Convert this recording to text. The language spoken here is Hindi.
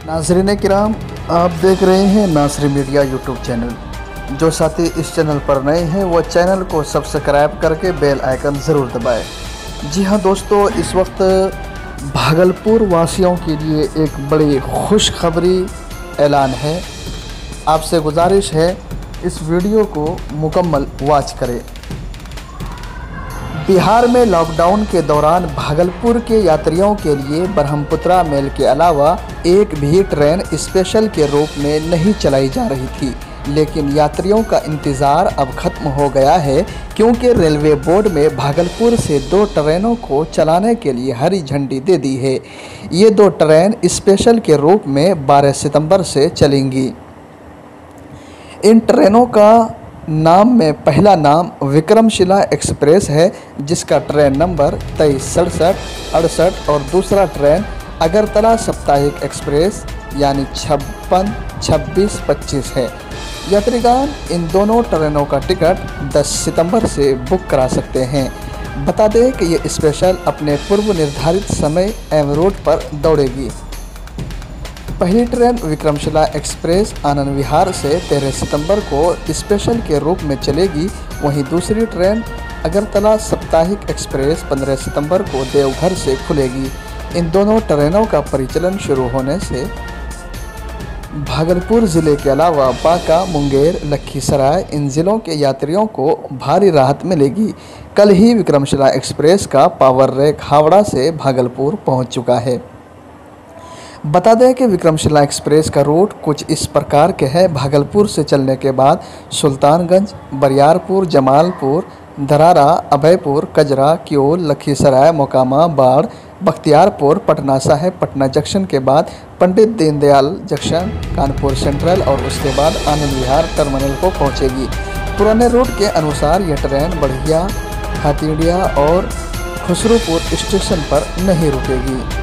नाज़रीन किराम, आप देख रहे हैं नासरी मीडिया यूट्यूब चैनल। जो साथी इस चैनल पर नए हैं वो चैनल को सब्सक्राइब करके बेल आइकन ज़रूर दबाएं। जी हाँ दोस्तों, इस वक्त भागलपुर वासियों के लिए एक बड़ी खुशखबरी ऐलान है। आपसे गुजारिश है इस वीडियो को मुकम्मल वॉच करें। बिहार में लॉकडाउन के दौरान भागलपुर के यात्रियों के लिए ब्रह्मपुत्रा मेल के अलावा एक भी ट्रेन स्पेशल के रूप में नहीं चलाई जा रही थी, लेकिन यात्रियों का इंतज़ार अब ख़त्म हो गया है, क्योंकि रेलवे बोर्ड में भागलपुर से 2 ट्रेनों को चलाने के लिए हरी झंडी दे दी है। ये 2 ट्रेन स्पेशल के रूप में 12 सितंबर से चलेंगी। इन ट्रेनों का नाम में पहला नाम विक्रमशिला एक्सप्रेस है, जिसका ट्रेन नंबर 23, 67, 68 और दूसरा ट्रेन अगरतला साप्ताहिक एक्सप्रेस यानी 56, 26, 25 है। यात्रीगण इन दोनों ट्रेनों का टिकट 10 सितंबर से बुक करा सकते हैं। बता दें कि ये स्पेशल अपने पूर्व निर्धारित समय एवं रूट पर दौड़ेगी। पहली ट्रेन विक्रमशिला एक्सप्रेस आनंद विहार से 13 सितंबर को स्पेशल के रूप में चलेगी। वहीं दूसरी ट्रेन अगरतला साप्ताहिक एक्सप्रेस 15 सितंबर को देवघर से खुलेगी। इन दोनों ट्रेनों का परिचालन शुरू होने से भागलपुर ज़िले के अलावा बांका, मुंगेर, लखीसराय इन ज़िलों के यात्रियों को भारी राहत मिलेगी। कल ही विक्रमशिला एक्सप्रेस का पावर रैक हावड़ा से भागलपुर पहुंच चुका है। बता दें कि विक्रमशिला एक्सप्रेस का रूट कुछ इस प्रकार के है। भागलपुर से चलने के बाद सुल्तानगंज, बरियारपुर, जमालपुर, धरारा, अभयपुर, कजरा, क्योल, लखीसराय, मोकामा, बाढ़, बख्तियारपुर, पटना साहिब, पटना जंक्शन के बाद पंडित दीनदयाल जंक्शन, कानपुर सेंट्रल और उसके बाद आनंद विहार टर्मिनल को पहुंचेगी। पुराने रूट के अनुसार यह ट्रेन बढ़िया, हथीडिया और खुसरूपुर स्टेशन पर नहीं रुकेगी।